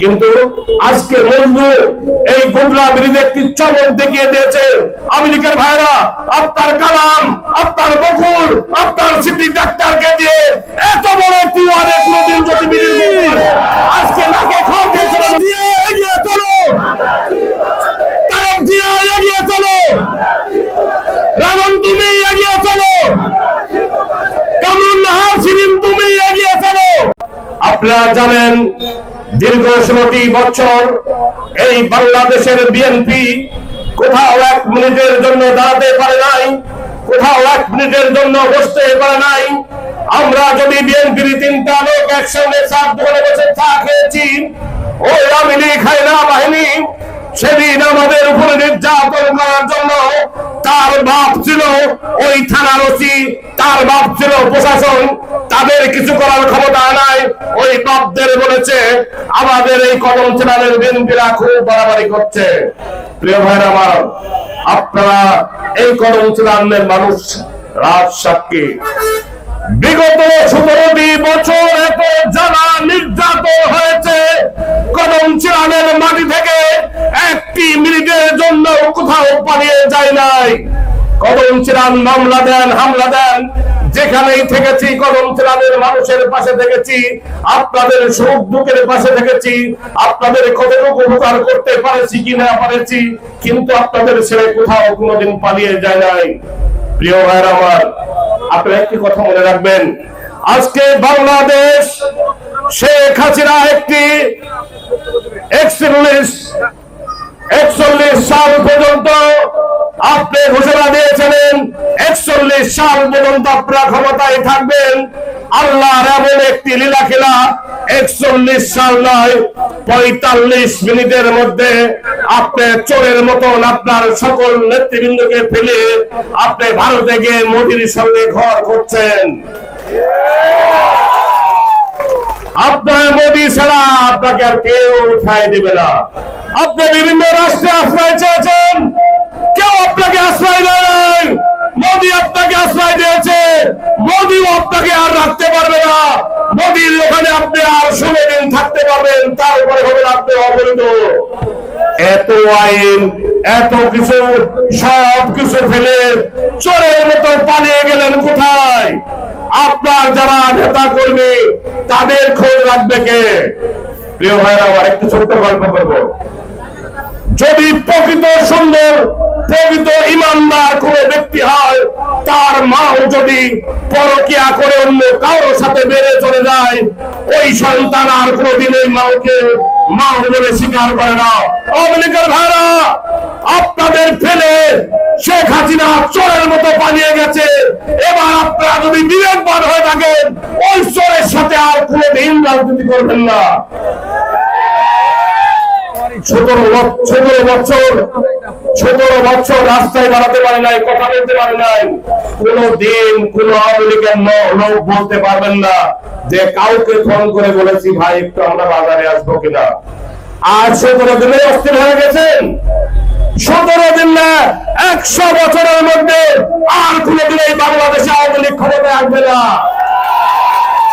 কিন্তু আজকে মজনু এই গোবরা ব্রিজে একটি চমক দেখিয়ে দিয়েছে। আমেরিকার ভাইরা আপনার কালাম, আপনার বকুল, আপনার সিটি ডাক্তারকে দিয়ে এত বড় টিওয়ারে কোনদিন যদি মিলিয়ে দিন আজকে নাকে খাওয়া দিয়ে এগিয়ে চলো, তারক দিয়ে এগিয়ে চলো, রামন তুমি এগিয়ে চলো, কামরুন নাহার সিলিম তুমি এগিয়ে চলো। আপনারা জানেন দীর্ঘ 16টি বছর এই বাংলাদেশের বিএনপি কোথাও 1 মিনিটের জন্য দাঁড়াতে পারে নাই, কোথাও 1 মিনিটের জন্য বসতে পারে নাই। আমরা যদি বিএনপির 3টা লোক একসঙ্গে চার দোকানে বসে চা খেয়েছি, ওই আওয়ামী লীগ হায়না বাহিনী সেদিন আমাদের উপরে নির্যাতন করার জন্য তার বাপ ছিল ওই থানার ওসি, তার বাপ ছিল প্রশাসন, তাদের কিছু করার ক্ষমতা নাই। ওই বাপদের বলেছে আমাদের এই কদম চ্যানেলের বিএনপিরা খুব বাড়াবাড়ি করছে। প্রিয় ভাইরা আমার, আপনারা এই কদম চ্যানেলের মানুষ রাজ সাক্ষী। বিগত 17টি বছর এত জ্বালা নির্যাতন হয়েছে, কদম চ্যানেলের মাটি থেকে 1 মিনিটের জন্য কোথাও পালিয়ে যায় নাই। কদম চ্যানেল মামলা দেন, হামলা দেন, যেখানেই থেকেছি কদম চ্যানেলের মানুষের পাশে থেকেছি, আপনাদের সুখ দুঃখের পাশে থেকেছি, আপনাদের কতটুকু উপকার করতে পারেছি কি না পারেছি, কিন্তু আপনাদের ছেড়ে কোথাও কোনোদিন পালিয়ে যায় নাই। প্রিয় ভাইরা আমার, আপনারা একটি কথা মনে রাখবেন, আজকে বাংলাদেশ শেখ হাসিনা একটি 41 সাল পর্যন্ত আপনি ঘোষণা দিয়েছিলেন 41 সাল পর্যন্ত আপনারা ক্ষমতায় থাকবেন। আল্লাহর এমন একটি লীলা খেলা, 41 সাল নয় 45 মিনিটের মধ্যে আপনি চোরের মতন আপনার সকল নেতৃবৃন্দকে ফেলে আপনি ভারতে গিয়ে মোদির সঙ্গে ঘর করছেন। আপনার মোদি ছাড়া আপনাকে আর কেউ উঠায় দিবে না। আপনি বিভিন্ন রাষ্ট্রে আশ্রয় চেয়েছেন, কেউ আপনাকে আশ্রয় দেয়। মোদি আপনাকে আশ্রয় দিয়েছে, মোদিও আপনাকে আর রাখতে পারবে না। মোদির ওখানে আপনি আর 16 দিন থাকতে পারবেন, তারপরে হবেন আপনি অবৈধ। এত আইন, এত কিছু, সব কিছু ফেলে চোরের মতো পালিয়ে গেলেন কোথায়? আপনার যারা নেতা কর্মী তাদের খোঁজ রাখবে কে? প্রিয় ভাইরা আমার, একটু ছোট্ট গল্প করবো। যদি প্রকৃত সুন্দর, প্রকৃত ইমানদার কোন ব্যক্তি হয়, তার মাও যদি পরকিয়া করে অন্য কারোর সাথে বেড়ে চলে যায়, ওই সন্তান আর কোনদিন ওই মাকে মা বলে স্বীকার করে না। আওয়ামী লীগের ভাইরা, আপনাদের ফেলে শেখ হাসিনা চোরের মতো পালিয়ে গেছে। এবার আপনারা যদি বিবেকবান হয়ে থাকেন, ওই চোরের সাথে আর কোনদিন রাজনীতি করবেন না। 17 বছর রাস্তায় দাঁড়াতে পারে নাই, কথা বলতে পারে নাই। কোনদিন কোন আওয়ামী লীগের লোক বলতে পারবেন না যে কাউকে ফোন করে বলেছি ভাই একটু আমরা বাজারে আসবো কিনা। আর 17 দিনে অস্থির হয়ে গেছেন। 17 দিন না, 100 বছরের মধ্যে আর কোনদিন এই বাংলাদেশে আওয়ামী লীগ ক্ষমতায় আসবে না।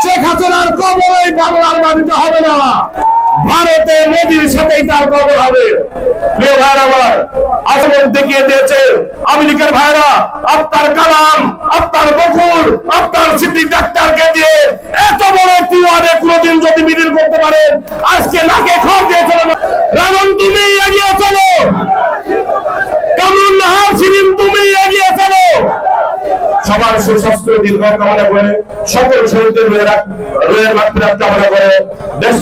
শেখ হাসিনার কবর এই বাংলার মাটিতে হবে না, ভারতে মোদির সাথেই তার কবর হবে। প্রিয় ভাইরা আমার, আচরণ দেখিয়ে দিয়েছে আমেরিকার ভাইরা আপনার কালাম, আপনার বকুল, আপনার সিটি ডাক্তারকে দিয়ে এত বড় টিওয়ারে কোনদিন যদি মিডিল করতে পারেন, আজকে নাকে খাওয়া দিয়ে চলো। রামন তুমি এগিয়ে চলো, কামরুন নাহার সিলিম তুমি এগিয়ে চলো। সবার সুস্বাস্থ্য দীর্ঘ কামনা করে, সকল শহীদদের রোহের মাগফিরাত কামনা করে দেশ